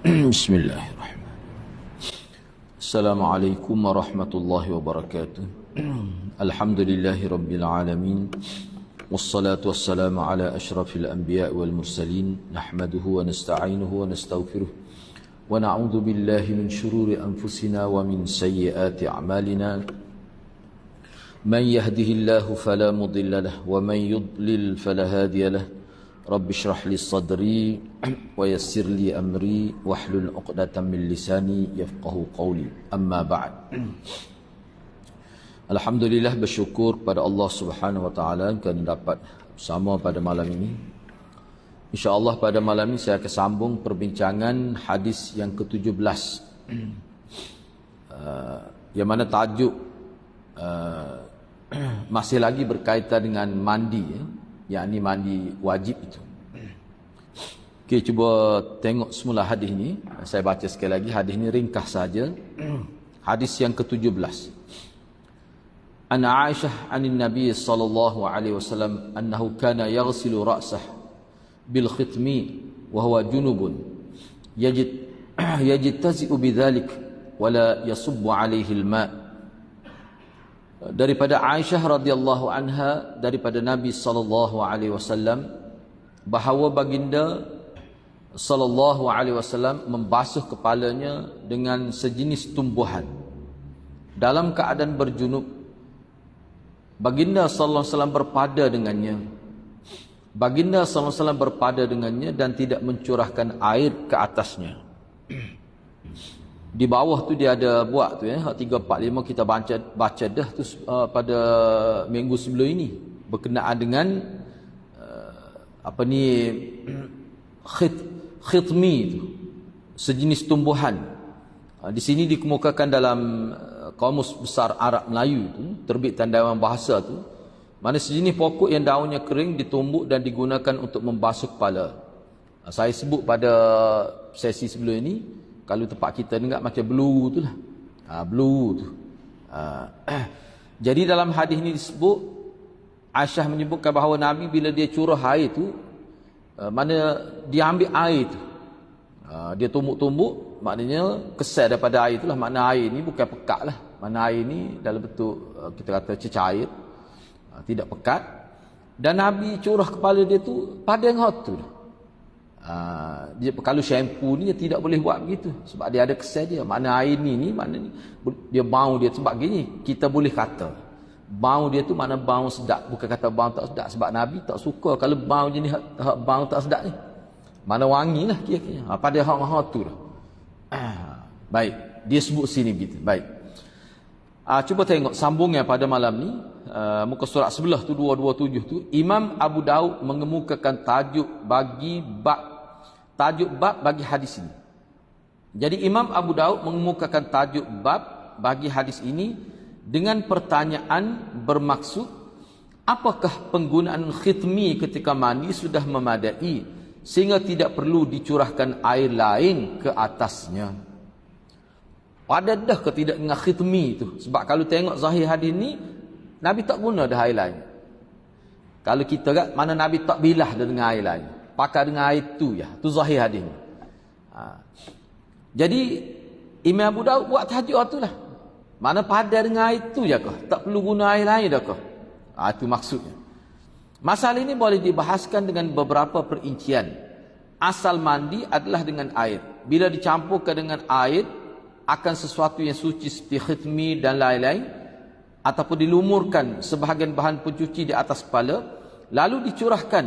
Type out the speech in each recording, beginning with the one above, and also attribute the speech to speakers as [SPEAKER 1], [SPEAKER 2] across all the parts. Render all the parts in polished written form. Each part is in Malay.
[SPEAKER 1] Bismillahirrahmanirrahim. Assalamualaikum warahmatullahi wabarakatuh. Alhamdulillahi rabbil alamin. Wassalatu wassalamu ala ashrafil anbiya wal mursalin. Nahmaduhu wa nasta'inuhu wa nastaghfiruh. Wa na'udzu billahi min shururi anfusina wa min sayyiati a'malina. Man yahdihillahu fala mudilla lahu wa man yudlil fala hadiya lahu. Rabbi shrah li sadri wa yassir li amri wahlul 'uqdatam min lisani yafqahu qawli. Amma ba'd. Alhamdulillah, bersyukur pada Allah Subhanahu wa taala kerana dapat bersama pada malam ini. Insya-Allah pada malam ini saya akan sambung perbincangan hadis yang ke-17. Yang mana tajuk masih lagi berkaitan dengan mandi, yakni mandi wajib itu. Okey, cuba tengok semula hadis ini. Saya baca sekali lagi, hadis ini ringkas saja. Hadis yang ke-17. An Aisyah anin Nabi sallallahu alaihi wasallam annahu kana yaghsilu ra'sah bil khitmi wa huwa junubun yajtazi'u bidzalik wa la yasubbu alaihi al-ma'. Daripada Aisyah radhiyallahu anha, daripada Nabi sallallahu alaihi wasallam, bahawa baginda sallallahu alaihi wasallam membasuh kepalanya dengan sejenis tumbuhan dalam keadaan berjunub. Baginda sallallahu alaihi wasallam berpada dengannya. Baginda sallallahu alaihi wasallam berpada dengannya dan tidak mencurahkan air ke atasnya. Di bawah tu dia ada buat tu 3 4 5 kita baca dah tu pada minggu sebelum ini berkenaan dengan khitmi tu, sejenis tumbuhan. Di sini dikemukakan dalam Kamus Besar Arab Melayu tu, terbitan Dewan Bahasa tu, mana sejenis pokok yang daunnya kering ditumbuk dan digunakan untuk membasuh kepala. Saya sebut pada sesi sebelum ini, kalau tempat kita ni macam blue tu lah. Blue tu. Jadi dalam hadis ni disebut, Aisyah menyebutkan bahawa Nabi bila dia curah air tu, mana dia ambil air tu, dia tumbuk-tumbuk, maknanya kesal daripada air itulah. Makna air ni bukan pekat lah. Makna air ni dalam bentuk kita kata cecair, tidak pekat. Dan Nabi curah kepala dia tu pada yang hot tu. Dia kalau shampoo ni dia tidak boleh buat begitu sebab dia ada kesal dia. Makna air ni makna ni dia bau dia sebab gini, kita boleh kata bau dia tu makna bau sedap, bukan kata bau tak sedap, sebab Nabi tak suka kalau bau jenis bau tak sedap ni. Mana wangi lah kira-kira. Pada hak-hak tu lah. Baik, dia sebut sini begitu. Baik. Cuba tengok sambungnya pada malam ni. Muka surat sebelah tu 227 tu, Imam Abu Daud mengemukakan tajuk bab bagi hadis ini. Jadi Imam Abu Daud mengemukakan tajuk bab bagi hadis ini dengan pertanyaan bermaksud, apakah penggunaan khitmi ketika mandi sudah memadai sehingga tidak perlu dicurahkan air lain ke atasnya? Ada dah ke tidak dengan khitmi itu? Sebab kalau tengok zahir hadis ni, Nabi tak guna dah air lain. Kalau kita kat mana Nabi tak bilah dah dengan air lain, pakai dengan air tu ya. Tu zahir hadis ni. Jadi Imam Abu Daud buat tajuk tu lah. Mana pada dengan air tu je kah? Tak perlu guna air lain dah kah? Itu maksudnya. Masalah ini boleh dibahaskan dengan beberapa perincian. Asal mandi adalah dengan air. Bila dicampurkan dengan air, akan sesuatu yang suci seperti khitmi dan lain-lain, ataupun dilumurkan sebahagian bahan pencuci di atas kepala, lalu dicurahkan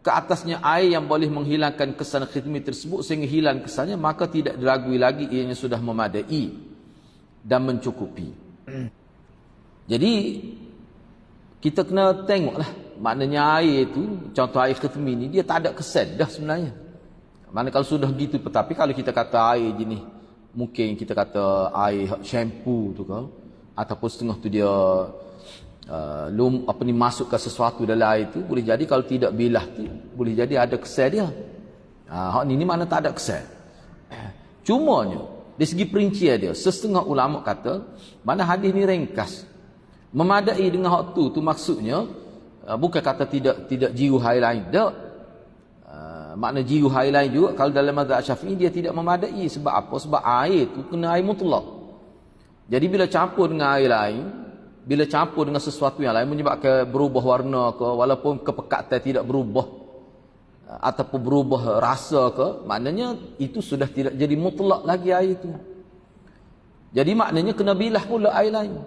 [SPEAKER 1] ke atasnya air yang boleh menghilangkan kesan khitmi tersebut sehingga hilang kesannya, maka tidak diragui lagi ianya sudah memadai dan mencukupi. Jadi kita kena tengoklah, maknanya air itu, contoh air khitmi ni, dia tak ada kesan dah sebenarnya. Mana kalau sudah gitu, tetapi kalau kita kata air jenis, mungkin kita kata air shampoo tu kau, ataupun setengah tu dia masukkan sesuatu dalam air tu, boleh jadi kalau tidak bilah tu, boleh jadi ada kesan dia. Hak ni mana tak ada kesan. Cumanya dari segi perincian dia, setengah ulama kata mana hadis ni ringkas, memadai dengan hak tu maksudnya bukan kata tidak jiwa air lain, tak. makna jiru air lain juga. Kalau dalam mazhab Syafi'i dia tidak memadai. Sebab apa? Sebab air tu kena air mutlak. Jadi bila campur dengan air lain, bila campur dengan sesuatu yang lain menyebabkan berubah warna ke, walaupun kepekatan tidak berubah ataupun berubah rasa ke, maknanya itu sudah tidak jadi mutlak lagi air itu. Jadi maknanya kena bilah pula air lain.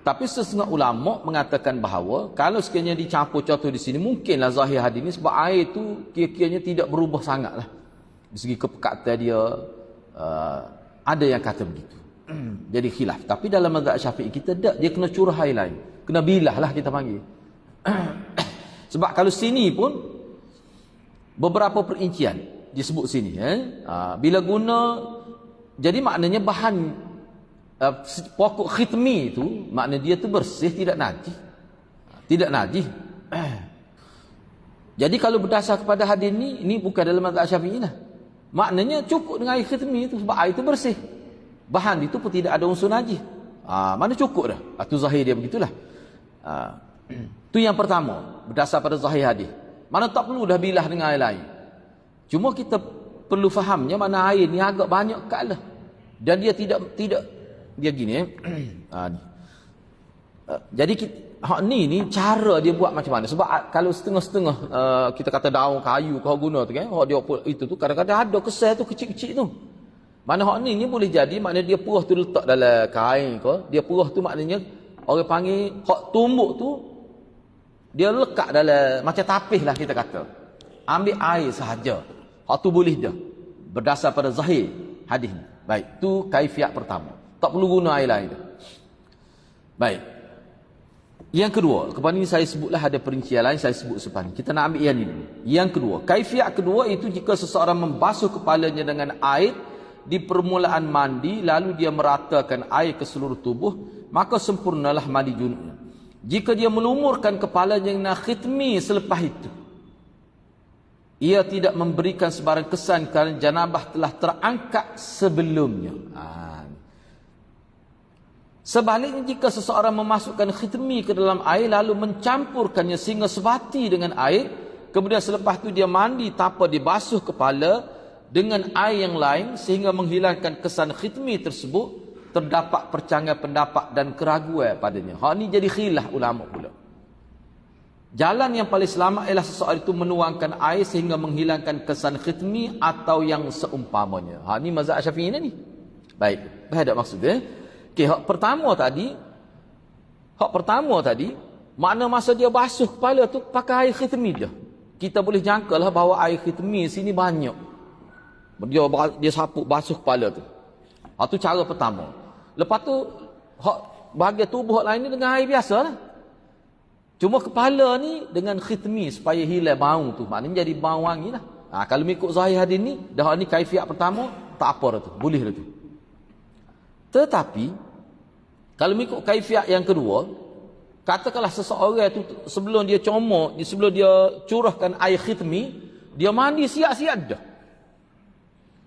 [SPEAKER 1] Tapi setengah ulama mengatakan bahawa kalau sekiranya dicampur contoh di sini, mungkinlah zahir hadis ini sebab air itu kira-kiranya tidak berubah sangatlah. Dari segi kepekatan dia, ada yang kata begitu. Jadi khilaf. Tapi dalam mazhab Syafi'i kita tak, dia kena curah air lain. Kena bilah lah kita panggil. Sebab kalau sini pun beberapa perincian disebut sini. Bila guna, jadi maknanya bahan pokok khitmi itu, makna dia tu bersih, tidak najis. Tidak najis. Jadi kalau berdasar kepada hadis ini bukan dalam mazhab Syafi'i lah. Maknanya cukup dengan air khitmi itu sebab air itu bersih. Bahan itu pun tidak ada unsur najis. Mana cukup dah. Itu zahir dia begitulah. Itu yang pertama, berdasar pada zahir hadis. Mana tak perlu dah bilah dengan air lain. Cuma kita perlu fahamnya mana air ni agak banyak kalah. Dan dia tidak dia gini jadi hak ni cara dia buat macam mana. Sebab kalau setengah-setengah kita kata daun kayu kau guna tu kan, hak dia itu tu kadang-kadang ada kesal tu kecil-kecil tu. Mana hak ni boleh jadi maknanya dia perah tu letak dalam kain ke, dia perah tu maknanya orang panggil hak tumbuk tu dia lekat dalam macam tapis lah kita kata. Ambil air sahaja. Hak tu boleh dah. Berdasar pada zahir hadis ni. Baik, tu kaifiat pertama. Tak perlu guna air lain. Baik. Yang kedua, kepada ini saya sebutlah ada perincian lain, saya sebut sepan. Kita nak ambil yang ini dulu. Yang kedua, kaifiat kedua itu jika seseorang membasuh kepalanya dengan air di permulaan mandi, lalu dia meratakan air ke seluruh tubuh, maka sempurnalah mandi junubnya. Jika dia melumurkan kepalanya dengan khitmi selepas itu, ia tidak memberikan sebarang kesan kerana janabah telah terangkat sebelumnya. Sebaliknya jika seseorang memasukkan khitmi ke dalam air lalu mencampurkannya sehingga sebati dengan air, kemudian selepas itu dia mandi tanpa dibasuh kepala dengan air yang lain sehingga menghilangkan kesan khitmi tersebut, terdapat percanggah pendapat dan keraguan padanya. Hak ni jadi khilaf ulama pula. Jalan yang paling selamat ialah seseorang itu menuangkan air sehingga menghilangkan kesan khitmi atau yang seumpamanya. Hak ni mazhab Syafi'i ni. Baik, ada maksud dia. Okey, hak pertama tadi, makna masa dia basuh kepala tu pakai air khitmi je. Kita boleh jangkalah bahawa air khitmi sini banyak. Dia sapu basuh kepala tu. Itu cara pertama. Lepas tu hak bahagian tubuh lain ni dengan air biasa lah. Cuma kepala ni dengan khitmi supaya hilang bau tu. Maknanya jadi bau wangi lah. Kalau mengikut zahir hadis ni, dah ni kaifiat pertama, tak apa dah tu. Boleh dah tu. Tetapi kalau mengikut kaifiat yang kedua, katakanlah seseorang tu sebelum dia comok, sebelum dia curahkan air khitmi, dia mandi siap-siap dah.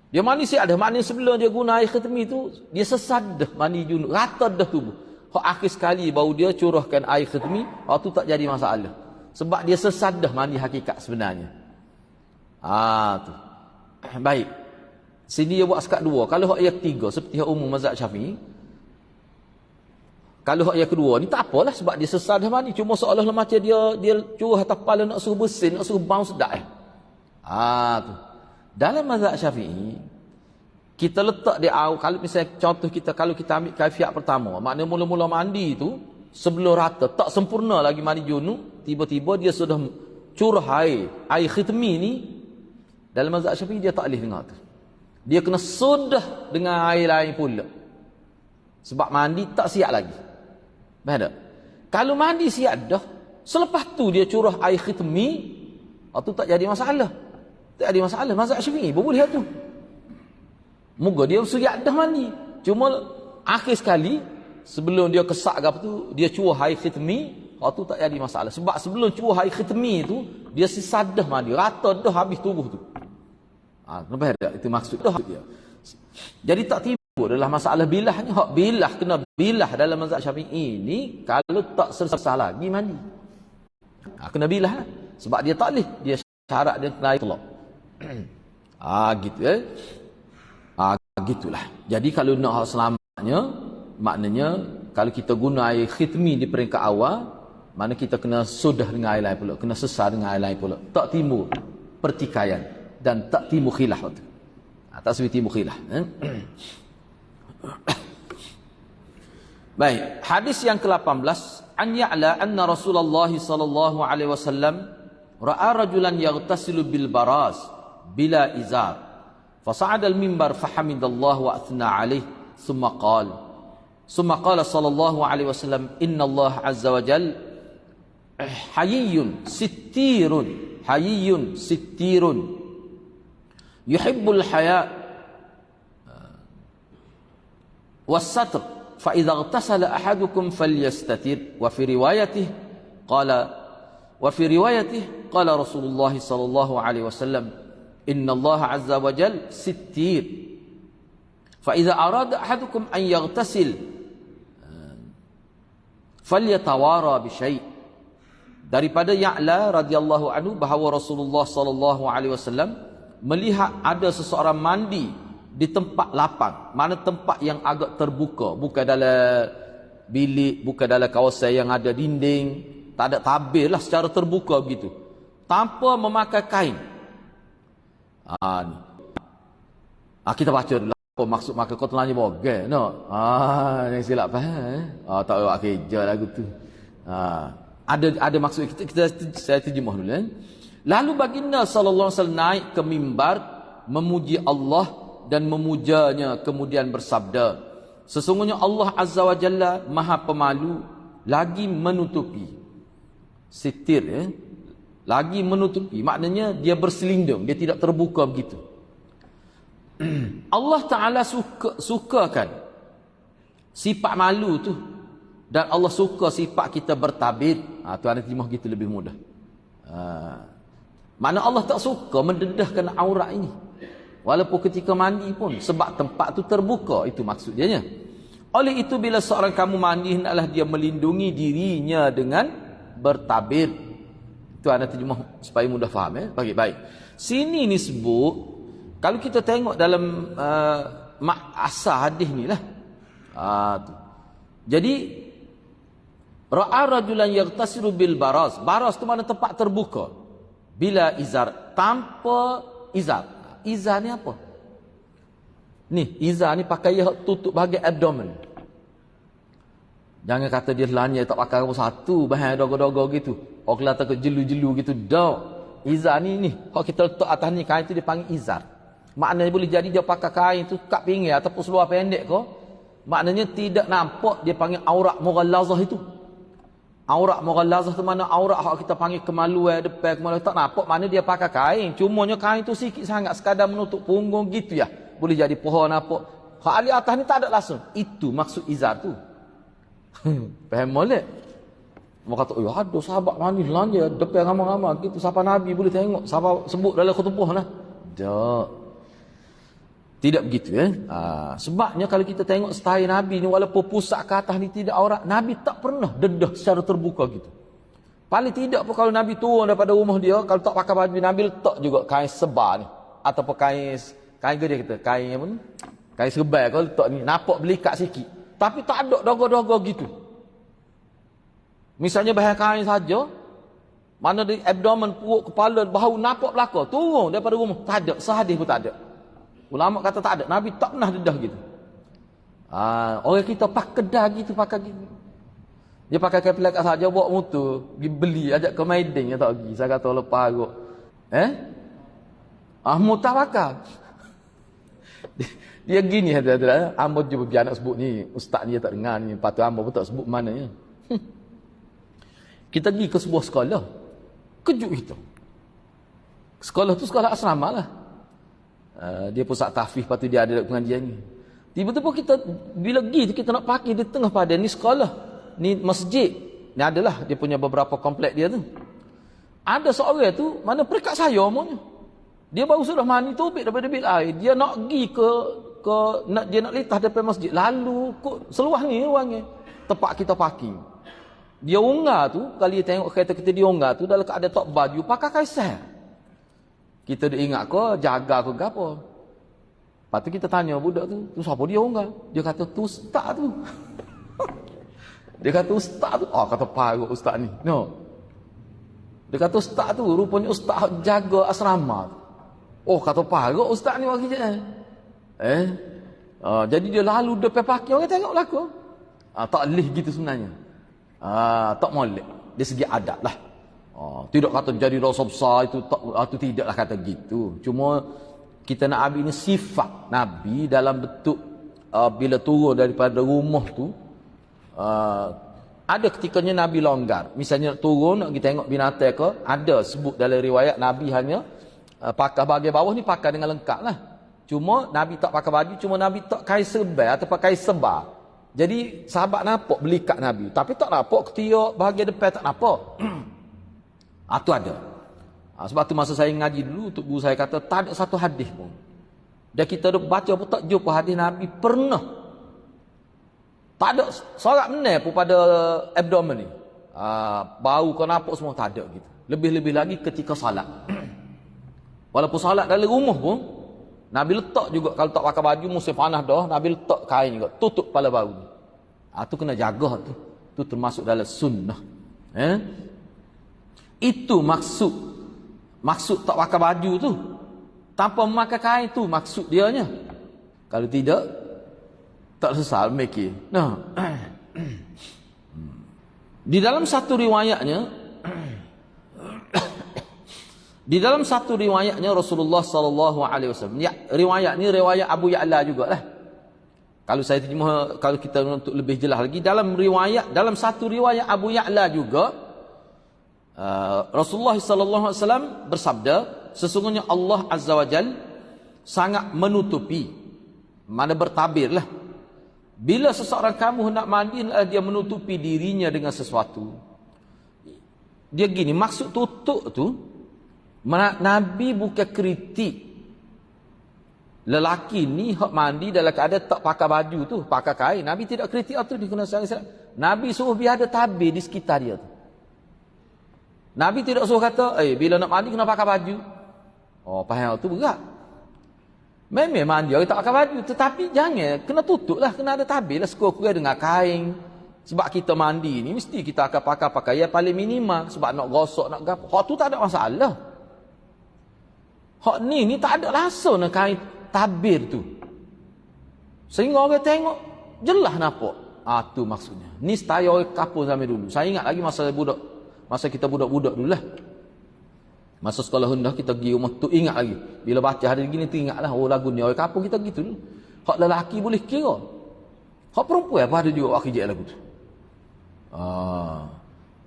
[SPEAKER 1] Dia mandi siap dah. Maknanya sebelum dia guna air khitmi tu, dia sesat dah mandi junub, rata dah tubuh. Hak akhir sekali baru dia curahkan air khitmi, tu tak jadi masalah. Sebab dia sesat dah mandi hakikat sebenarnya. Tu. Baik. Sini dia buat sekat dua. Kalau hak yang ketiga seperti hak umum mazhab Syafi'i, kalau hak yang kedua ni tak apalah sebab dia sesat dah mandi, cuma seolah-olah macam dia curah atas kepala nak suruh bersin, nak suruh bau sedap tu. Dalam mazhab Syafi'i kita letak dia kalau misalnya contoh kalau kita ambil kaifiat pertama, maknanya mula-mula mandi tu sebelum rata tak sempurna lagi mandi junub, tiba-tiba dia sudah curah air khitmi ni, dalam mazhab Syafi'i dia tak boleh dengar tu. Dia kena sudah dengan air lain pula. Sebab mandi tak siap lagi. Faham tak? Kalau mandi siap dah, selepas tu dia curah air khitmi, tu tak jadi masalah. Tak ada masalah. Mazhab Syafi'i boleh tu. Moga dia siap dah mandi. Cuma akhir sekali sebelum dia kesak ke apa tu, dia curah air khitmi, tu tak jadi masalah. Sebab sebelum curah air khitmi tu, dia sisad dah mandi, rata dah habis tubuh tu. Nampak tak? Itu maksud dia. Jadi tak timbul adalah masalah bilahnya. Hak bilah kena bilah dalam mazhab Syafi'i ni kalau tak selesai lagi mandi. Kena bilah lah. Sebab dia tak boleh. Dia syarat dia kena itlaq. Gitu gitulah. Jadi kalau nak selamatnya, maknanya kalau kita guna air khitmi di peringkat awal, mana kita kena sudah dengan air lain pula, kena sesar dengan air lain pula. Tak timbul pertikaian dan tak timbul khilaf tu. Tak seperti timbul khilaf. Baik, hadis yang ke-18, an ya'la anna Rasulullah sallallahu alaihi wasallam ra'a rajulan yaghtasilu bil baraz bila izar. Fasa'ada al-minbar fahamidallah wa athna alaihi thumma qala sallallahu alaihi wasallam inna Allah azza wa jalla hayyun sittirun yuhibbul haya was-satr fa idza ightasala ahadukum falyastatir wa fi riwayatihi qala Rasulullah sallallahu alaihi wasallam inna Allah azza wa jalla sittir fa idza arada ahadukum an yaghtasil falyatawara bi syai'. Daripada Ya'la radhiyallahu anhu bahawa Rasulullah sallallahu alaihi wasallam melihat ada seseorang mandi di tempat lapang, mana tempat yang agak terbuka, bukan dalam bilik, bukan dalam kawasan yang ada dinding, tak ada tabir lah, secara terbuka begitu, tanpa memakai kain. Ni. Kita baca dulu apa maksud maka kau telanya bogel no. Yang silap faham. Tak buat kerja lagu tu. Ada maksud saya terjemah dulu. Lalu baginda sallallahu alaihi wasallam naik ke mimbar memuji Allah dan memujanya, kemudian bersabda, sesungguhnya Allah azza wa jalla maha pemalu lagi menutupi. Sitir lagi menutupi, maknanya dia berselindung, dia tidak terbuka begitu. Allah Ta'ala sukakan sifat malu tu, dan Allah suka sifat kita bertabir. Tu ada terjemah gitu lebih mudah. Mana Allah tak suka mendedahkan aurat ini, walaupun ketika mandi pun, sebab tempat tu terbuka, itu maksud dia. Oleh itu bila seorang kamu mandi, hendaklah dia melindungi dirinya dengan bertabir. Itu ada terjemah supaya mudah faham baik-baik. Sini ni sebut, kalau kita tengok dalam asal hadis ni lah. Jadi ra'a rajulan yaghtasilu bil baraz. Baraz tu mana tempat terbuka. Bila izar, tanpa izar. Izar ni apa? Ni, izar ni pakai tutup bahagian abdomen. Jangan kata dia lanya tak pakai apa satu, bahan dogo-dogo gitu. Orang kelihatan ke jelu-jelu gitu. Dah. Izar ni. Kalau kita letak atas ni, kain tu dia panggil izar. Maknanya boleh jadi dia pakai kain tu kat pinggir ataupun seluar pendek ko. Maknanya tidak nampak, dia panggil aurat mughallazah itu. Aurat mughallazah tu mana aurat hak kita panggil kemaluan depan, kemaluan tak nampak, mana dia pakai kain. Cumanya kain tu sikit sangat, sekadar menutup punggung gitu ya. Boleh jadi pohon apa. Hak ali atas ni tak ada langsung. Itu maksud izar tu. Faham molek? Mau kata, "Oh, ada sahabat mandi lanja depan ramai-ramai gitu, siapa Nabi boleh tengok, siapa sebut dalam khutbah lah." Tak. Tidak begitu sebabnya kalau kita tengok style Nabi ni, walaupun pusat ke atas ni tidak aurat, Nabi tak pernah dedah secara terbuka gitu. Paling tidak pun kalau Nabi turun daripada rumah dia, kalau tak pakai baju, Nabi letak juga kain sebar ni, ataupun kain gede kita, kain apa ni? Kain serbai kalau letak ni, nampak belikat sikit. Tapi tak ada dogo-dogo gitu. Misalnya bahan kain saja, mana di abdomen, perut, kepala, bahu nampak belakang, turun daripada rumah, tak ada, sehadis pun tak ada. Ulama kata tak ada, Nabi tak pernah dedah gitu. Orang kita pakai kedah gitu, pakai gitu. Dia pakai kain pelakat saja, bawa motor, pergi beli, ajak ke Maidin, dia tak pergi. Saya kata lepas aku. Motor pakai. Dia gini, Ambo jumpa biar anak sebut ni, ustaz ni dia tak dengar ni, patut Ambo pun tak sebut mana ya. Kita pergi ke sebuah sekolah. Kejut kita. Sekolah tu sekolah asrama lah. Dia pusat tahfiz, lepas tu dia ada pengajian ni. Tiba-tiba kita bila pergi kita nak parkir di tengah padan ni sekolah, ni masjid. Ni adalah dia punya beberapa komplek dia tu. Ada seorang tu mana peringkat saya umurnya. Dia baru sudah mandi tubik daripada bil air. Dia nak pergi dia nak litah depan masjid. Lalu seluah ni orangnya tempat kita parking. Dia ungar tu, kalau dia tengok kereta kita dia ungar tu dalam keadaan tak baju, pakai kaisar. Kita dah ingat ko, jaga ko gapo. Lepas tu kita tanya budak tu siapa dia orang? Dia kata tu ustaz tu. Dia kata ustaz tu. Oh, kata parut ustaz ni. No. Dia kata ustaz tu, rupanya ustaz jaga asrama. Oh, kata parut ustaz ni bagi je. Jadi dia lalu depan pakai orang tengoklah ko. Tak leh gitu sebenarnya. Tak molek. Dari segi adab lah. Tidak kata jadi dosa besar itu tidaklah kata gitu. Cuma kita nak ambil ini sifat Nabi dalam bentuk bila turun daripada rumah tu, ada ketikanya Nabi longgar. Misalnya nak turun nak kita tengok binatang ke, ada sebut dalam riwayat Nabi hanya pakai bahagian bawah ni pakai dengan lengkap lah. Cuma Nabi tak pakai baju, cuma Nabi tak kain serba atau pakai sebar. Jadi sahabat nampak belikat Nabi, tapi tak nampak ketiak bahagian depan tak nampak. Itu ada. Sebab tu masa saya ngaji dulu, untuk guru saya kata tak ada satu hadis pun. Dan kita dah baca pun tak jumpa hadis Nabi pernah. Tak ada sorak meneh pun pada abdomen ni. Bau ke nampak semua tak ada gitu. Lebih-lebih lagi ketika salat. Walaupun salat dalam rumah pun, Nabi letak juga kalau tak pakai baju musim panas dah, Nabi letak kain juga tutup kepala bau ni. Tu kena jaga tu. Tu termasuk dalam sunnah. Itu maksud tak pakai baju tu. Tanpa memakai kain tu maksud dianya. Kalau tidak, tak sesal mikir. Nah. Di dalam satu riwayatnya Rasulullah sallallahu alaihi wasallam. Ya, riwayat ni riwayat Abu Ya'la jugalah. Kalau saya terjemah, kalau kita untuk lebih jelas lagi, dalam satu riwayat Abu Ya'la juga, Rasulullah sallallahu alaihi wasallam bersabda, sesungguhnya Allah Azza wa Jal sangat menutupi, mana bertabirlah, bila seseorang kamu hendak mandi, dia menutupi dirinya dengan sesuatu. Dia gini, maksud tutup tu, Nabi bukan kritik lelaki ni hak mandi dalam keadaan tak pakai baju tu, pakai kain. Nabi tidak kritik tu, dikena sangat. Nabi suruh biar ada tabir di sekitar dia tu. Nabi tidak suruh kata, bila nak mandi kena pakai baju. Faham tu berat. Memang mandi orang tak pakai baju, tetapi jangan kena tutup lah, kena ada tabir lah, sekurang-kurang dengan kain. Sebab kita mandi ni mesti kita akan pakai pakaian paling minimal, sebab nak gosok, nak gapo. Hak tu tak ada masalah. Hak ni tak ada rasa nak kain tabir tu. Sehingga orang tengok jelas nampak. Tu maksudnya. Ni style orang kapur zaman dulu. Saya ingat lagi masa kita budak-budak dulu lah. Masa sekolah rendah kita pergi rumah tu, ingat lagi. Bila baca hari gini tu ingatlah, lagu ni orang kapur kita gitu dulu. Hak lelaki boleh kira. Hak perempuan apa ada juga wakil lagu tu.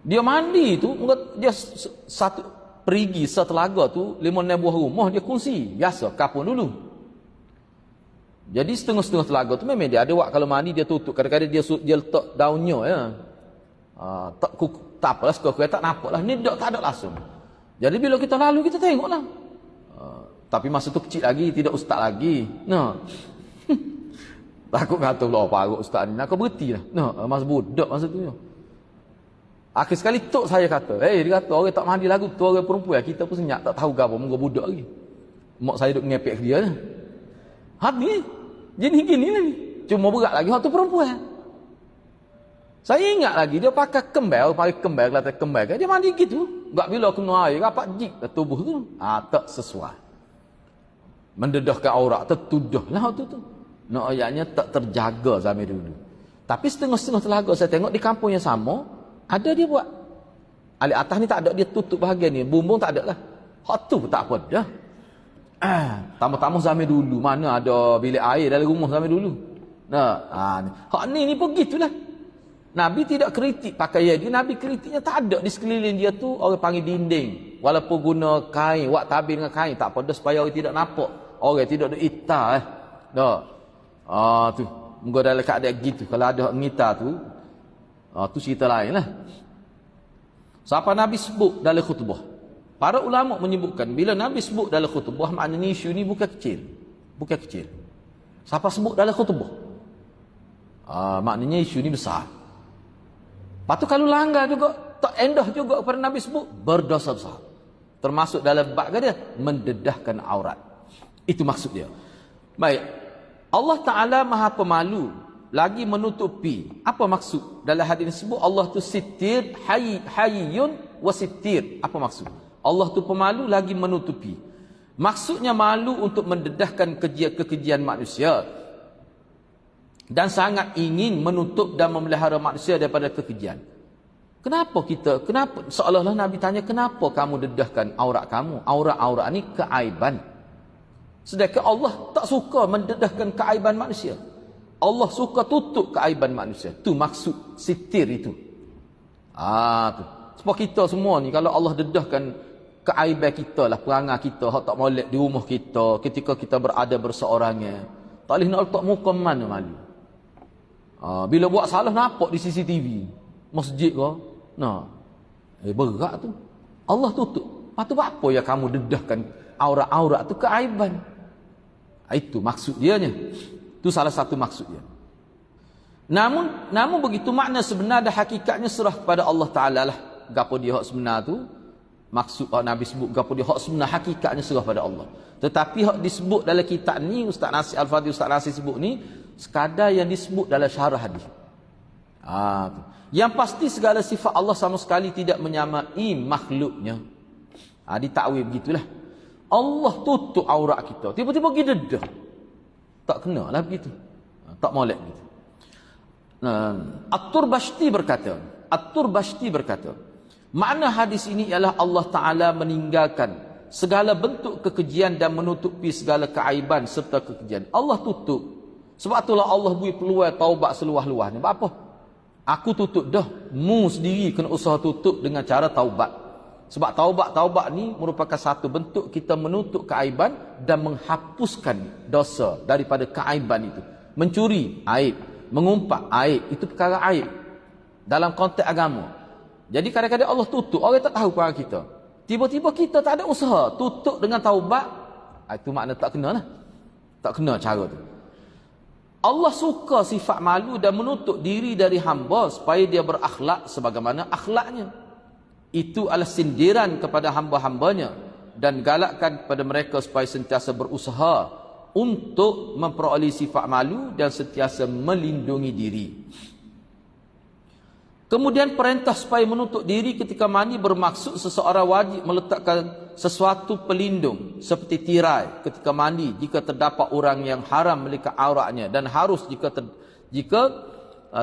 [SPEAKER 1] Dia mandi tu, dia satu perigi setelaga tu 5-6 buah rumah dia kongsi. Biasa kapur dulu. Jadi setengah-setengah telaga tu memang dia ada wak kalau mandi dia tutup. Kadang-kadang dia letak daunnya ya. Tak apalah, sekurang-kurang tak nampak lah. Ni tak ada langsung. Jadi bila kita lalu kita tengoklah. Tapi masa tu kecil lagi, tidak ustaz lagi. Takut kata pula parut ustaz ni. Nak berhenti lah. Masa budak masa tu. Akhir sekali tok saya kata, dia kata orang tak mandi lagu tu orang perempuan, kita pun senyap tak tahu ke apa, muka budak lagi. Mak saya duk ngepek dia lah. Ni jenis gini lah ni. Cuma berat lagi hak tu perempuan. Saya ingat lagi dia pakai kembal kelihatan kembal kan, dia mandi gitu. Enggak bila kena air rapat jik tubuh tu. Tak sesuai. Mendedahkan aurat, tertuduh lah tu. Nak ayatnya tak terjaga zaman dulu. Tapi setengah-setengah telaga saya tengok di kampung yang sama, ada dia buat. Alik atas ni tak ada, dia tutup bahagian ni. Bumbung tak ada lah. Hak tu pun tak apa dah. Tambah-tambah zaman dulu, mana ada bilik air dalam rumah zaman dulu. Hak ni pun gitulah. Nabi tidak kritik pakaian dia. Nabi kritiknya tak ada di sekeliling dia tu. Orang panggil dinding. Walaupun guna kain, wak tabir dengan kain, tak apa dah supaya orang tidak nampak. Orang tidak ada itar. Tu. Moga dalam keadaan gitu. Kalau ada ngitar tu, tu cerita lain lah. Siapa Nabi sebut dalam khutbah? Para ulama menyebutkan bila Nabi sebut dalam khutbah, maknanya isu ni bukan kecil. Bukan kecil. Siapa sebut dalam khutbah? Maknanya isu ni besar. Lepas tu kalau langgar juga, tak endah juga kepada Nabi sebut, berdosa besar. Termasuk dalam bab dia mendedahkan aurat. Itu maksud dia. Baik. Allah Ta'ala Maha Pemalu, lagi menutupi. Apa maksud dalam hadis disebut Allah tu sitir, hayyun wa sitir. Apa maksud? Allah tu pemalu lagi menutupi. Maksudnya malu untuk mendedahkan kekejian manusia dan sangat ingin menutup dan memelihara manusia daripada kekejian. Kenapa seolah-olah Nabi tanya, kenapa kamu dedahkan aurat kamu? Aurat-aurat ni keaiban. Sedangkan Allah tak suka mendedahkan keaiban manusia. Allah suka tutup keaiban manusia. Tu maksud sitir itu. Tu. Sebab kita semua ni kalau Allah dedahkan keaiban kita lah, perangai kita, hak tak molek di rumah kita, ketika kita berada berseorangnya, tak boleh nak letak muka mana malu. Bila buat salah nampak di CCTV masjid ke, berat tu. Allah tutup. Patut apa ya kamu dedahkan aurat-aurat tu keaiban. Itu maksud dianya. Itu salah satu maksud dia. Namun begitu makna sebenar dan hakikatnya serah kepada Allah Ta'ala lah. Gapo dia hak sebenar tu, maksud Nabi sebut gapo dia hak sebenar, hakikatnya serah pada Allah. Tetapi hak disebut dalam kitab ni, Ustaz Nasir Al-Fadhil Ustaz Nasir sebut ni, sekadar yang disebut dalam syarah hadis. Yang pasti segala sifat Allah sama sekali tidak menyamai makhluknya. Ditakwil begitulah. Allah tutup aurat kita, tiba-tiba pergi dedah. Tak kena lah begitu. Tak molek begitu. At-Turbashti berkata, makna hadis ini ialah Allah Ta'ala meninggalkan segala bentuk kekejian dan menutupi segala keaiban serta kekejian. Allah tutup. Sebab itulah Allah beri peluang taubat seluah-luahnya. Apa? Aku tutup dah. Mu sendiri kena usaha tutup dengan cara taubat. Sebab taubat ni merupakan satu bentuk kita menutup keaiban dan menghapuskan dosa daripada keaiban itu. Mencuri, aib. Mengumpat, aib. Itu perkara aib dalam konteks agama. Jadi kadang-kadang Allah tutup, orang tak tahu perangai kita. Tiba-tiba kita tak ada usaha tutup dengan taubat. Itu makna tak kena lah. Tak kena cara tu. Allah suka sifat malu dan menutup diri dari hamba supaya dia berakhlak sebagaimana akhlaknya. Itu adalah sindiran kepada hamba-hambanya dan galakkan kepada mereka supaya sentiasa berusaha untuk memperoleh sifat malu dan sentiasa melindungi diri. Kemudian perintah supaya menutup diri ketika mandi bermaksud seseorang wajib meletakkan sesuatu pelindung seperti tirai ketika mandi jika terdapat orang yang haram melihat auratnya, dan harus jika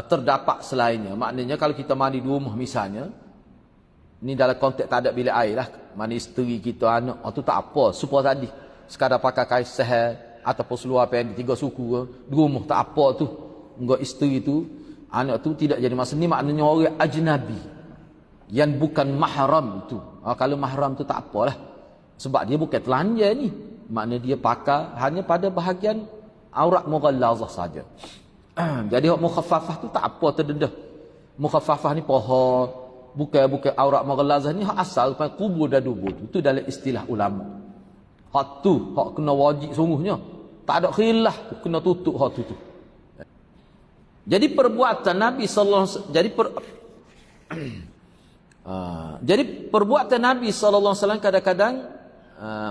[SPEAKER 1] terdapat selainnya. Maknanya kalau kita mandi di rumah misalnya, ni dalam konteks tak ada bilik air lah, mandi isteri kita, anak, tu tak apa, supaya tadi sekadar pakai kain sehel ataupun seluar pendek 3 suku ke, di rumah tak apa tu. Enggak isteri tu, anak tu tidak jadi masalah. Ni maknanya orang ajnabi yang bukan mahram tu. Kalau mahram tu tak apalah, sebab dia bukan telanjang ni. Maknanya dia pakai hanya pada bahagian aurat mughallazah saja. Jadi hak mukhaffafah tu tak apa terdedah. Mukhaffafah ni pohon, bukan aurat mughallazah ni hak asal pada kubur dan dubur tu. Itu dalam istilah ulama. Hak tu hak kena wajib sungguhnya. Tak ada khilaf, kena tutup hak tu. Jadi perbuatan Nabi sallallahu alaihi wasallam jadi perbuatan Nabi sallallahu alaihi wasallam kadang-kadang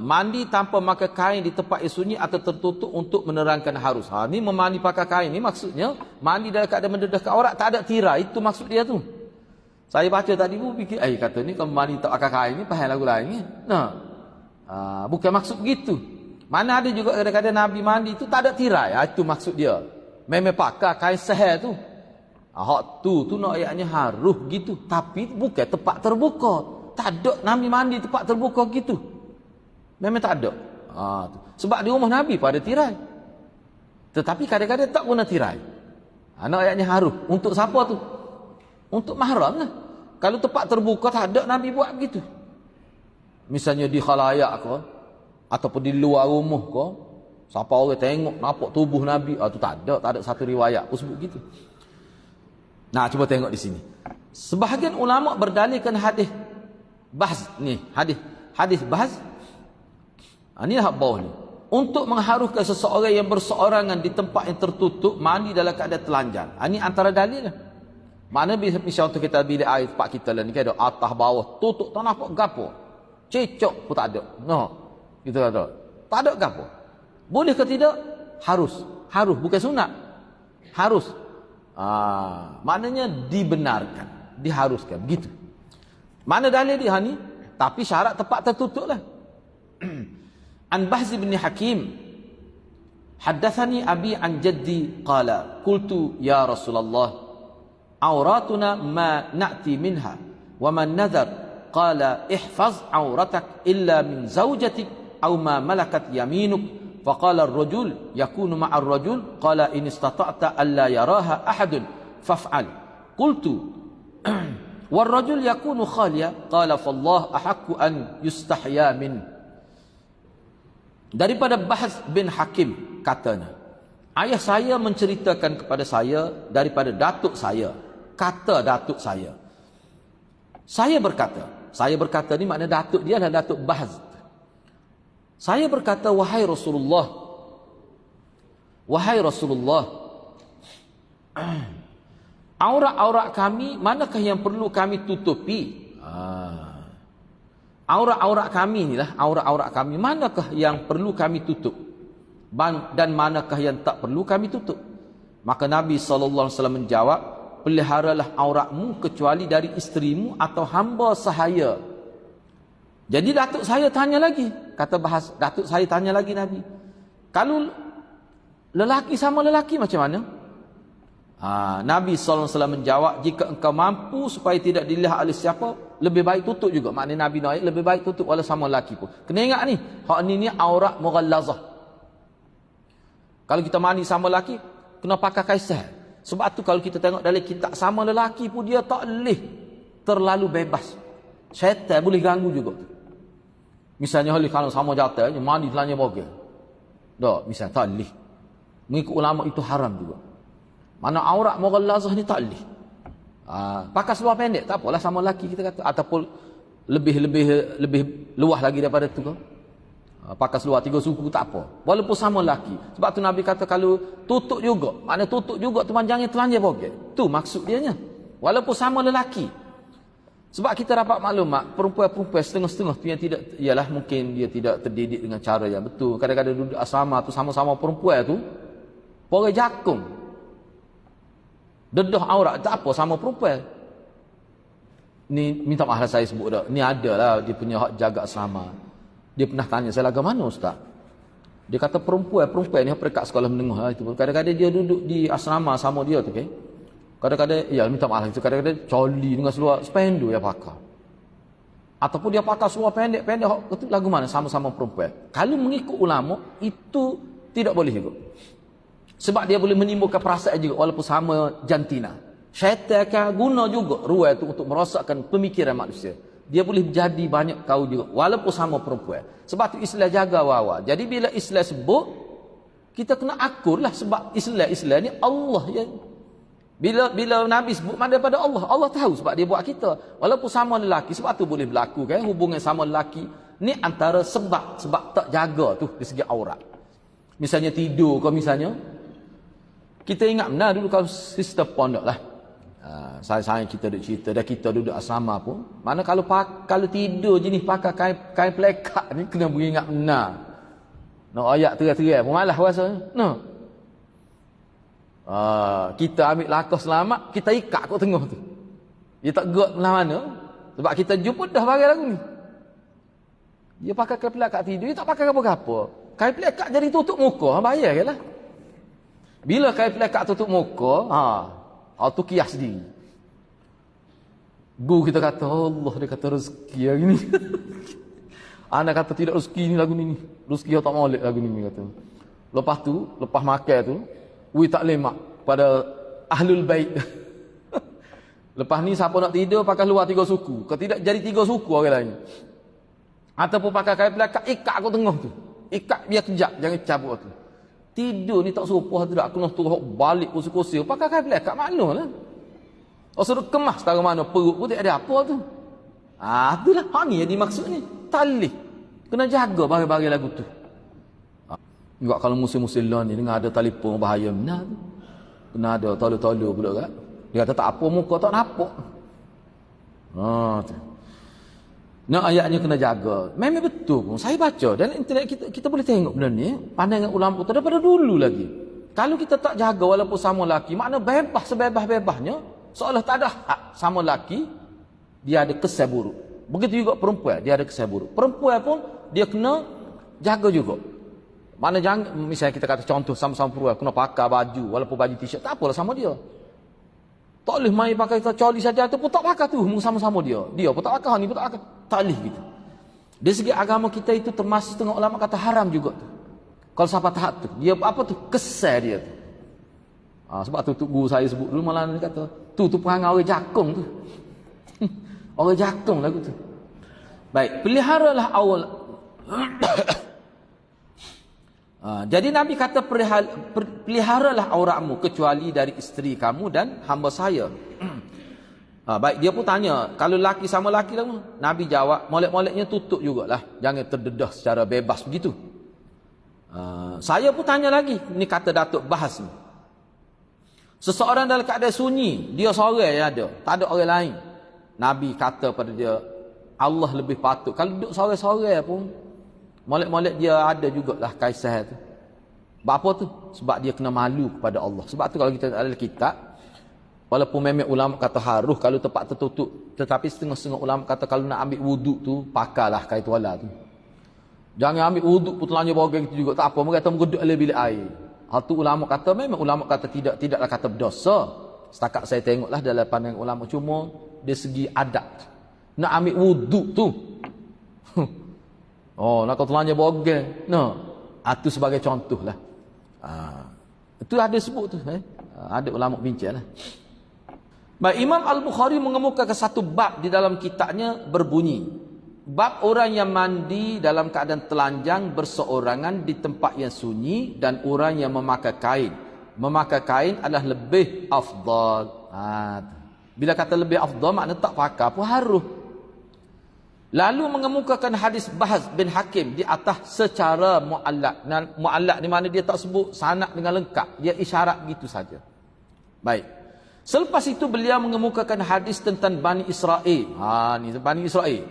[SPEAKER 1] mandi tanpa pakai kain di tempat yang sunyi atau tertutup untuk menerangkan harus. Ni memandi pakai kain ni maksudnya mandi dalam keadaan mendedahkan aurat, tak ada tirai. Itu maksud dia tu. Saya baca tadi pun fikir, kata ni kalau mandi tak pakai kain ni faham lagu lain ni. Bukan maksud begitu. Mana ada juga kadang-kadang Nabi mandi tu tak ada tirai. Itu maksud dia. Memang pakai kain sehel tu. Hak tu nak ayatnya harus gitu. Tapi bukan tempat terbuka. Tak ada Nabi mandi tempat terbuka gitu. Memang tak ada. Sebab di rumah Nabi pun ada tirai. Tetapi kadang-kadang tak guna tirai. Nak ayatnya harus. Untuk siapa tu? Untuk mahram lah. Kalau tempat terbuka tak ada Nabi buat begitu. Misalnya di khalayak ke, ataupun di luar rumah ke, siapa orang tengok nampak tubuh Nabi, tu tak ada satu riwayat pun sebut gitu. Nah, cuba tengok di sini. Sebahagian ulama berdalilkan hadis bahz ni, hadis bahz. Ni hak bawah ni. Untuk mengharukan seseorang yang berseorangan di tempat yang tertutup mandi dalam keadaan telanjang. Ini antara dalil lah. Mana misal untuk kita bilik air tempat kita lah ni, ada atas bawah tutup tak nampak gapo. Cecok pun tak ada. No. Kita kata. Tak ada ke apa? Boleh ke tidak? Harus. Harus. Bukan sunat. Harus. Maknanya dibenarkan. Diharuskan. Begitu. Mana dalil dia ni? Tapi syarat tempat tertutup lah. An Bahz bin Hakim. Haddathani abi an jaddi qala qultu ya Rasulullah auratuna ma na'ti minha wa man nadhar qala ihfaz auratak illa min zawjatik aw ma malakat yaminuk faqala ar-rajul yakunu ma'a ar-rajul qala in istata'ta alla yaraha ahadun faf'al qultu war-rajul yakunu khaliya qala fallah ahaqqu an yustahya min. Daripada Bahz bin Hakim katanya, ayah saya menceritakan kepada saya daripada datuk saya, kata datuk saya. Saya berkata ni makna datuk dia adalah Datuk Bahz. Saya berkata, wahai Rasulullah, aurat-aurat kami manakah yang perlu kami tutupi? Aurat-aurat kami inilah, aurat-aurat kami manakah yang perlu kami tutup dan manakah yang tak perlu kami tutup? Maka Nabi SAW menjawab, peliharalah auratmu kecuali dari isterimu atau hamba sahaya. Jadi datuk saya tanya lagi, kata Bahz, datuk saya tanya lagi Nabi, kalau lelaki sama lelaki macam mana? Nabi SAW menjawab, jika engkau mampu supaya tidak dilihat oleh siapa, lebih baik tutup juga. Maknanya Nabi Naik lebih baik tutup walau sama lelaki pun. Kena ingat ni, hak ni aurat mughallazah. Kalau kita mandi sama lelaki, kena pakai kaisah. Sebab tu kalau kita tengok dalam kitab, sama lelaki pun dia tak boleh terlalu bebas. Syaitan boleh ganggu juga. Misalnya kalau sama jatuh, mandi telanya bogel. Tak, misalnya tak boleh. Mengikut ulama itu haram juga. Mana aurat mughallazah ni tak boleh. Pakai seluar pendek tak apalah sama lelaki kita kata, ataupun lebih luas lagi daripada tu kan. Pakai seluar 3 suku tak apa. Walaupun sama lelaki. Sebab tu Nabi kata kalau tutup juga, makna tutup juga tu jangan telanjang bogel. Tu maksud dia nya. Walaupun sama lelaki. Sebab kita dapat maklumat perempuan-perempuan setengah-setengah tu yang tidak, ialah mungkin dia tidak terdidik dengan cara yang betul. Kadang-kadang duduk asrama tu sama-sama perempuan tu porai jakung. Dedah aurat tak apa sama perempuan. Ni minta maaf saya sebut dah. Ni adalah dia punya hak jaga asrama. Dia pernah tanya saya, lagu mana ustaz? Dia kata perempuan ni perekat sekolah menengah itu. Kadang-kadang dia duduk di asrama sama dia tu kan. Kadang-kadang ya minta maaf itu, kadang-kadang coli dengan seluar spendu dia pakai. Ataupun dia pakai seluar pendek-pendek itu lagu mana sama-sama perempuan. Kalau mengikut ulama itu tidak boleh juga. Sebab dia boleh menimbulkan perasaan juga walaupun sama jantina. Syaitan akan guna juga ruang itu untuk merosakkan pemikiran manusia. Dia boleh jadi banyak kau juga walaupun sama perempuan. Sebab tu Islam jaga wawa. Jadi bila Islam sebut, kita kena akurlah sebab Islam ni Allah yang bila Nabi sebut mana daripada Allah. Allah tahu sebab dia buat kita. Walaupun sama lelaki, sebab tu boleh berlaku kan hubungan sama lelaki. Ni antara sebab tak jaga tu dari segi aurat. Misalnya tidur kau misalnya, kita ingat benar dulu kalau sistem pondok lah. Saya kita duduk cerita, dah kita duduk asrama pun. Mana kalau tidur jenis pakai kain pelekat ni, kena beringat benar. Nak ayat terai-terai pun malah rasanya. No. Kita ambil langkah selamat, kita ikat kat tengah tu. Dia tak gerak mana-mana. Sebab kita jumpa dah bagi lagu ni. Dia pakai kain pelekat tidur, dia tak pakai apa-apa. Kain pelekat jadi tutup muka, bayar je lah. Bila kain pelekat tutup muka, tu kias sendiri. Kita kata, Allah, dia kata rezeki hari ni. Anak kata tidak rezeki ni lagu ni. Rezeki tak molek lagu ni kata. Lepas tu, lepas makan tu, tak lemak pada ahlul bait. Lepas ni siapa nak tidur pakai luar 3 suku. Kalau tidak jadi 3 suku orang lain. Ataupun pakai kain pelekat ikat kat tengah tu. Ikat biar kejap, jangan cabut tu. Tidur ni tak serupa tu, aku nak turun balik kursi-kursi pakai kain pelekat maklumlah. Suruh kemas setara mana perut pun tak ada apa tu. Itulah hak ni yang dimaksud ni. Talih. Kena jaga bagi-bagi lagu tu. Enggak kalau musim-musim lain ni dengan ada telefon bahaya benar tu. Kena ada tolu-tolu pula kan. Dia kata tak apa muka tak nampak. Tu. Nah, ayatnya kena jaga. Memang betul pun. Saya baca dan internet kita boleh tengok benda ni. Pandangan ulama kita daripada dulu lagi. Kalau kita tak jaga walaupun sama laki, makna bebas sebebas-bebasnya, seolah tak ada hak sama laki, dia ada kesan buruk. Begitu juga perempuan, dia ada kesan buruk. Perempuan pun dia kena jaga juga. Mana jangan, misalnya kita kata contoh sama-sama perempuan kena pakai baju walaupun baju t-shirt, tak apalah sama dia. Tak boleh main pakai coli saja tu pun tak pakai tu sama-sama dia. Dia pun tak pakai, ni pun tak pakai. Tak boleh gitu. Dari segi agama kita itu termasuk setengah ulama kata haram juga tu. Kalau sampai tahap tu, dia apa tu? Kesal dia tu. Sebab tu guru saya sebut dulu malah dia kata, tu perangai orang jakung tu. Orang jakung lagu tu. Baik, peliharalah awal. Jadi Nabi kata peliharalah auratmu kecuali dari isteri kamu dan hamba saya. Baik, dia pun tanya, kalau laki sama laki lah, Nabi jawab, molek-moleknya tutup jugalah. Jangan terdedah secara bebas begitu. Saya pun tanya lagi, ni kata Datuk bahas ni. Seseorang dalam keadaan sunyi, dia seorang yang ada, tak ada orang lain. Nabi kata pada dia, Allah lebih patut. Kalau duduk seorang-seorang pun, molek-molek dia ada jugalah kaisah tu. Sebab apa tu? Sebab dia kena malu kepada Allah. Sebab tu kalau kita ada kitab, walaupun memang ulama kata haruh kalau tempat tertutup, tetapi setengah-setengah ulama kata kalau nak ambil wuduk tu, pakailah kain tuala tu. Jangan ambil wuduk pun telanjang bawang gitu juga, tak apa, mereka kata menguduk oleh bilik air. Hal tu ulama kata, memang ulama kata tidaklah kata berdosa. Setakat saya tengoklah dalam pandangan ulama, cuma dari segi adat. Nak ambil wuduk tu. Nak kau telanjang bawang. Itu sebagai contoh lah. Itu ada sebut tu. Ada ulama bincang lah. Baik, Imam Al-Bukhari mengemukakan satu bab di dalam kitabnya berbunyi, bab orang yang mandi dalam keadaan telanjang berseorangan di tempat yang sunyi dan orang yang memakai kain. Memakai kain adalah lebih afdal. Bila kata lebih afdal, makna tak pakai pun haruh. Lalu mengemukakan hadis Bahz bin Hakim di atas secara mu'allak. Mu'allak di mana dia tak sebut sanad dengan lengkap. Dia isyarat gitu saja. Baik. Selepas itu beliau mengemukakan hadis tentang Bani Israel. Ni Bani Israel.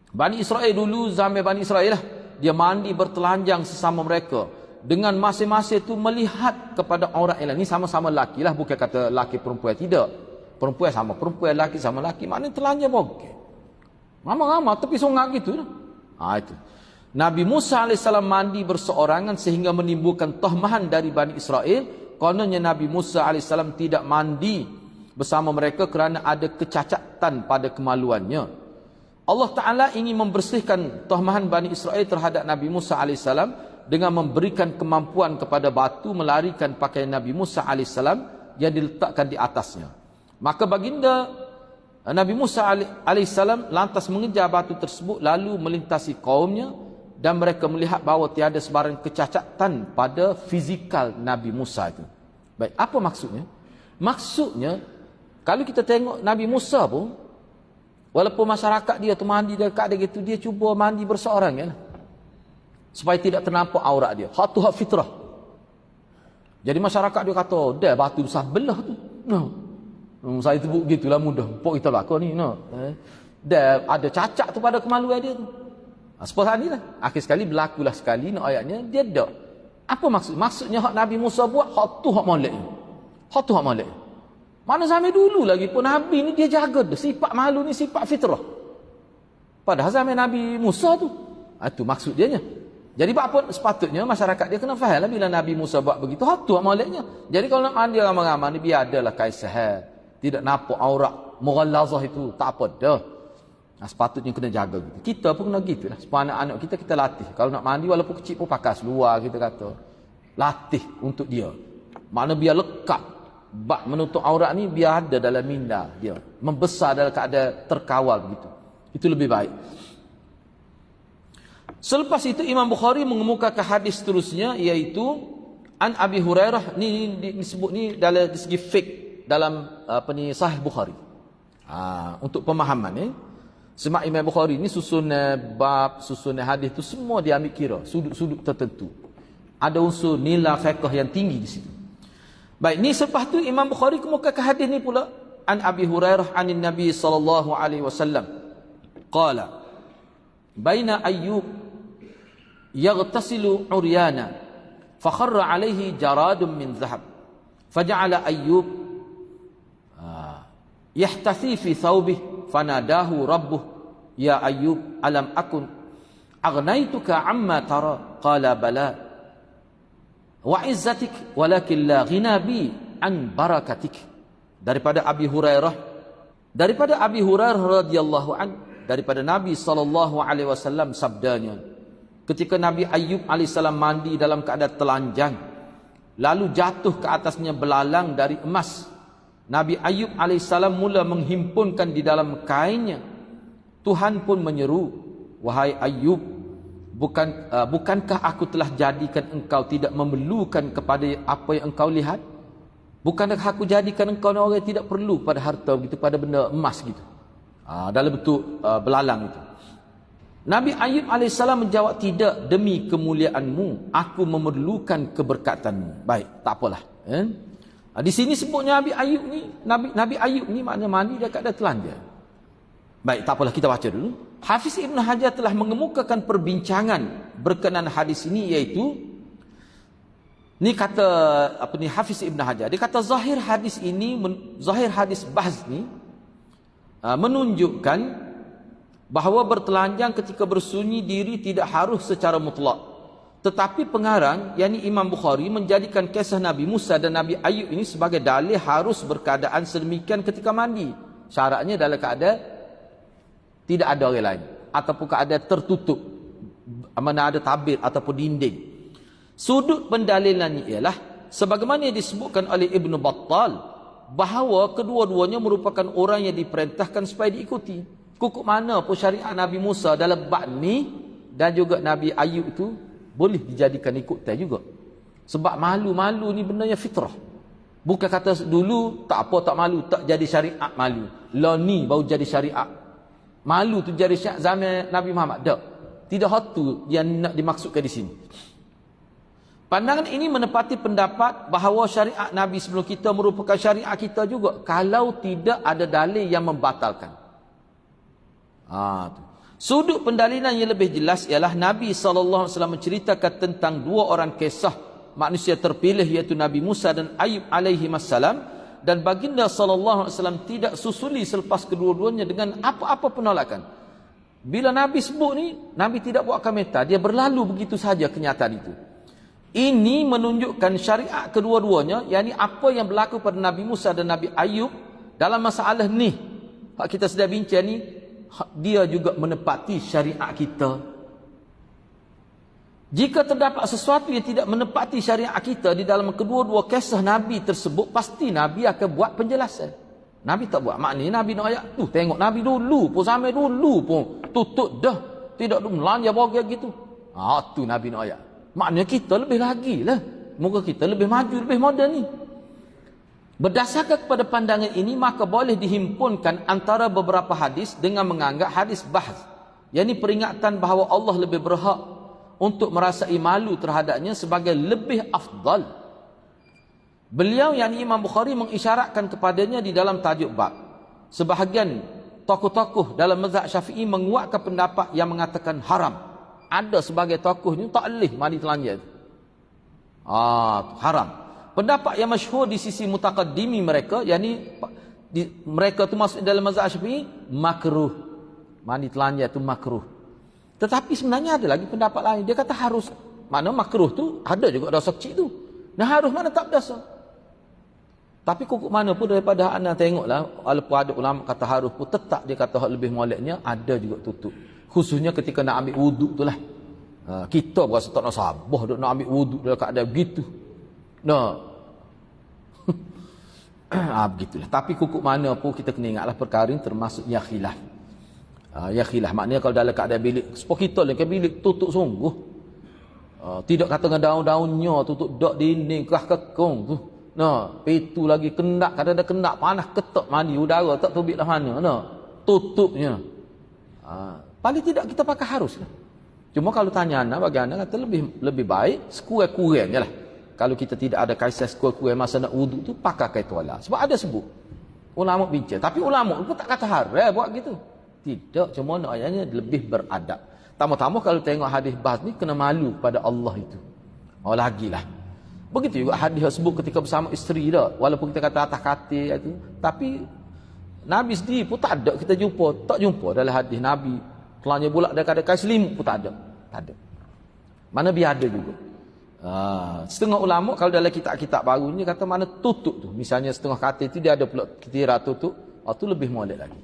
[SPEAKER 1] Bani Israel dulu, zaman Bani Israel lah, dia mandi bertelanjang sesama mereka. Dengan masing-masing itu melihat kepada aurat yang lain. Ini sama-sama laki lah, bukan kata laki perempuan, tidak. Perempuan sama perempuan, laki sama laki. Maknanya telanjang bogel. Ramah-ramah, tepi songak gitu lah. Itu. Nabi Musa AS mandi berseorangan sehingga menimbulkan tohmahan dari Bani Israel. Kononnya Nabi Musa AS tidak mandi bersama mereka kerana ada kecacatan pada kemaluannya. Allah Ta'ala ingin membersihkan tohmahan Bani Israel terhadap Nabi Musa AS dengan memberikan kemampuan kepada batu melarikan pakaian Nabi Musa AS yang diletakkan di atasnya. Maka baginda Nabi Musa AS lantas mengejar batu tersebut lalu melintasi kaumnya dan mereka melihat bahawa tiada sebarang kecacatan pada fizikal Nabi Musa itu. Baik, apa maksudnya? Maksudnya, kalau kita tengok Nabi Musa pun, walaupun masyarakat dia tu mandi dia keadaan gitu, dia cuba mandi berseorang ya, supaya tidak ternampak aurat dia. Hak tu hak fitrah. Jadi masyarakat dia kata, dah batu besar belah tu. Saya sebut gitulah mudah. Pok kita lakon ni. Dah ada cacat tu pada kemaluan dia tu. Seperti ni lah. Akhir sekali berlakulah sekali ayatnya dia tak. Apa maksud? Maksudnya hak Nabi Musa buat, hak tu hak molek. Hak tu hak molek. Mana zaman dulu lagi pun Nabi ni dia jaga dah. Sifat malu ni sifat fitrah. Padahal zaman Nabi Musa tu. Itu maksud dia nya. Jadi apa sepatutnya masyarakat dia kena faham lah bila Nabi Musa buat begitu, hak tu hak moleknya. Jadi kalau nak mandi ramai-ramai ni biar adalah kaisah. Tidak nampak aurat mughallazah itu, tak apa dah. Sepatutnya kena jaga gitu. Kita pun kena gitu lah. Supaya anak-anak kita latih. Kalau nak mandi walaupun kecil pun pakai seluar kita kata. Latih untuk dia. Mana biar lekat. Bak menutup aurat ni biar ada dalam minda dia. Membesar dalam keadaan terkawal begitu. Itu lebih baik. Selepas itu Imam Bukhari mengemukakan hadis seterusnya iaitu An Abi Hurairah. Ni disebut ni dalam segi fiqh dalam Sahih Bukhari. Untuk pemahaman ni. Sebab Imam Bukhari ni susun bab, susun hadis tu semua dia ambil kira sudut-sudut tertentu. Ada unsur nilai fiqh yang tinggi di situ. Baik, ni selepas tu Imam Bukhari kemukakan hadis ni pula An Abi Hurairah anin Nabi sallallahu alaihi wasallam. qala baina Ayyub yaghtasilu uryana fakharra alaihi jaradun min zahab faja'ala Ayyub yahtathi fi thawbih fanadahu rabbuh ya Ayyub alam akun agnaituka amma tara qala bala wa izzatik walakin la ghina bi an barakatik. Daripada Abi Hurairah radhiyallahu an, daripada Nabi sallallahu alaihi wasallam sabdanya, ketika Nabi Ayyub alaihissalam mandi dalam keadaan telanjang lalu jatuh ke atasnya belalang dari emas, Nabi Ayyub alaihissalam mula menghimpunkan di dalam kainnya. Tuhan pun menyeru, wahai Ayyub, bukankah aku telah jadikan engkau tidak memerlukan kepada apa yang engkau lihat? Bukankah aku jadikan engkau orang yang tidak perlu pada harta begitu, pada benda emas gitu, dalam bentuk belalang itu. Nabi Ayyub alaihissalam menjawab, tidak, demi kemuliaanmu aku memerlukan keberkatanmu. Baik, tak apalah. Di sini sebutnya Nabi Ayyub ni maknanya mandi dia keadaan telanjang. Baik, tak apalah, kita baca dulu. Hafiz Ibn Hajar telah mengemukakan perbincangan berkenaan hadis ini, iaitu ni kata Hafiz Ibn Hajar, dia kata zahir hadis bahz ni menunjukkan bahawa bertelanjang ketika bersunyi diri tidak harus secara mutlak. Tetapi pengarang, yakni Imam Bukhari, menjadikan kisah Nabi Musa dan Nabi Ayyub ini sebagai dalil harus berkeadaan sedemikian ketika mandi. Syaratnya dalam keadaan tidak ada orang lain, ataupun keadaan tertutup, mana ada tabir ataupun dinding. Sudut pendalilannya ialah sebagaimana yang disebutkan oleh Ibn Battal, bahawa kedua-duanya merupakan orang yang diperintahkan supaya diikuti. Kukuk mana pun syariat Nabi Musa dalam bab ni dan juga Nabi Ayyub itu boleh dijadikan ikutan juga. Sebab malu-malu ni benda yang fitrah. Bukan kata dulu tak apa, tak malu, tak jadi syariat malu. Lah ni baru jadi syariat. Malu tu jadi syariat zaman Nabi Muhammad. Tak. Tidak hal tu yang nak dimaksudkan di sini. Pandangan ini menepati pendapat bahawa syariat Nabi sebelum kita merupakan syariat kita juga, kalau tidak ada dalil yang membatalkan. Sudut pendalilan yang lebih jelas ialah Nabi SAW menceritakan tentang dua orang kisah manusia terpilih, iaitu Nabi Musa dan Ayyub alaihi wassalam, dan baginda SAW tidak susuli selepas kedua-duanya dengan apa-apa penolakan. Bila Nabi sebut ni, Nabi tidak buat komentar, dia berlalu begitu saja kenyataan itu. Ini menunjukkan syariat kedua-duanya, yakni apa yang berlaku pada Nabi Musa dan Nabi Ayyub dalam masalah ni, hak kita sedang bincang ni, dia juga menepati syariat kita. Jika terdapat sesuatu yang tidak menepati syariat kita di dalam kedua-dua kisah Nabi tersebut, pasti Nabi akan buat penjelasan. Nabi tak buat, maknanya Nabi nak ayat tu, tengok Nabi dulu pun, sampai dulu pun tutup dah, tidak melanja bagi gitu. Tu Nabi nak ayat. Maknanya kita lebih lagi lah, moga kita lebih maju, lebih moden ni. Berdasarkan kepada pandangan ini, maka boleh dihimpunkan antara beberapa hadis dengan menganggap hadis bahz, yakni peringatan bahawa Allah lebih berhak untuk merasai malu terhadapnya sebagai lebih afdal. Beliau, yakni Imam Bukhari, mengisyaratkan kepadanya di dalam tajuk bab. Sebahagian tokoh-tokoh dalam mazhab Syafi'i menguatkan pendapat yang mengatakan haram. Ada sebagai tokoh ni tak boleh mandi telanjang. Haram. Pendapat yang masyhur di sisi mutaqaddimi mereka, yakni mereka tu masuk dalam mazhab Syafi'i, makruh. Mandi telanjang tu makruh. Tetapi sebenarnya ada lagi pendapat lain. Dia kata harus. Mana makruh tu ada juga dosa kecil tu. Nah, harus mana tak dosa. Tapi kukuk mana pun daripada anda tengoklah, walaupun ada ulama kata harus pun, tetap dia kata lebih moleknya ada juga tutup. Khususnya ketika nak ambil wuduk tu lah. Kita berasa tak nak sabar duk nak ambil wuduk dalam keadaan begitu. Begitulah. Tapi kukuk mana pun kita kena ingatlah perkara ini termasuk ya khilaf. Ya khilaf maknanya kalau dalam keadaan bilik, sebab kita lah ke bilik tutup sungguh. Tidak kata dengan daun-daunnya tutup dak dinding kah kekong tu. Itu lagi kendak, kadang-kadang kendak panas ketok mandi udara tak tubik lah mana. Tutupnya. Paling tidak kita pakai harus lah. Cuma kalau tanya anak, bagi anak kata lebih baik sekurang-kurangnya lah. Kalau kita tidak ada kaisah sekurang-kurang masa nak wuduk tu, pakai kain tuala. Sebab ada sebut ulama bincang, tapi ulama pun tak kata haram buat gitu. Tidak, cuma mana ayatnya lebih beradab. Tama-tama kalau tengok hadis bahas ni kena malu pada Allah itu. Oh lagilah. Begitu juga hadis sebut ketika bersama isteri dah. Walaupun kita kata atas katil itu, tapi Nabi sendiri pun tak ada kita jumpa, tak jumpa dalam hadis Nabi telanya pula dekat-dekat selimut pun tak ada. Tak ada. Mana biada juga. Setengah ulama kalau dalam kitab-kitab baru ni kata mana tutup tu. Misalnya setengah katil tu dia ada pula ketirak tutup, tu lebih molek lagi.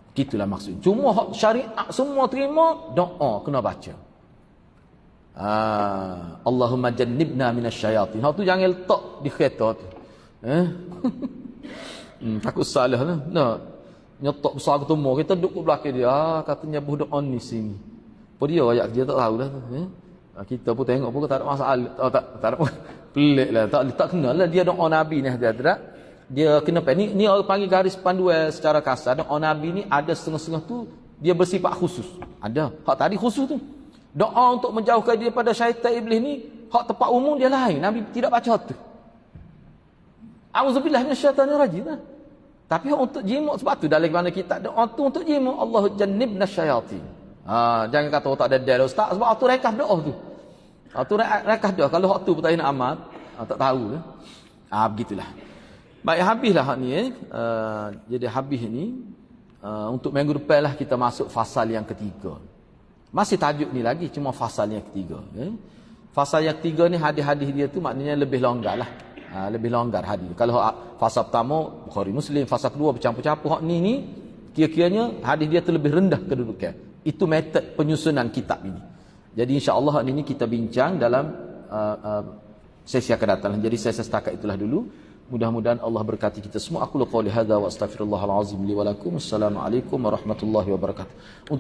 [SPEAKER 1] Gitulah maksud. Cuma syariat semua terima, doa kena baca. Allahumma jannibna minasyayatin. Tu jangan letak di kereta tu. Takut salah lah. Nyetok besar ketemu kita duduk ke belakang dia. Katanya budak on ni sini. Apa dia ayat dia tak tahu dah tu. Kita pun tengok pun tak ada masalah. Tak ada pelik lah. Tak kenal lah dia doa Nabi ni. Dia kena ni orang panggil garis panduan secara kasar. Doa Nabi ni ada setengah-setengah tu dia bersifat khusus. Ada. Hak tadi khusus tu. Doa untuk menjauhkan dia pada syaitan iblis ni hak tempat umum dia lain. Nabi tidak baca tu. Auzubillah minasyaitanir rajim lah. Tapi untuk jimuk sebab tu dalam mana kita doa tu untuk jimuk Allah jannibna syayatin. Jangan kata tak ada dalil ustaz sebab tu rekah doa tu. Tu rekah doa kalau hak tu pun tak nak amal, tak tahu lah. Begitulah. Baik habislah hak ni jadi habis ni untuk minggu depan lah kita masuk fasal yang ketiga. Masih tajuk ni lagi cuma fasal yang ketiga. Fasal yang ketiga ni hadis-hadis dia tu maknanya lebih longgar lah. Lebih longgar hadis. Kalau fasa pertama Bukhari Muslim, fasa kedua bercampur-campur hak ni kira-kiranya hadis dia tu lebih rendah kedudukan. Itu metod penyusunan kitab ini. Jadi insya-Allah hari ini kita bincang dalam sesi akan datang. Jadi saya setakat itulah dulu. Mudah-mudahan Allah berkati kita semua. Aku qouli hadza wa astaghfirullahal azim li wa lakum. Assalamualaikum warahmatullahi wabarakatuh.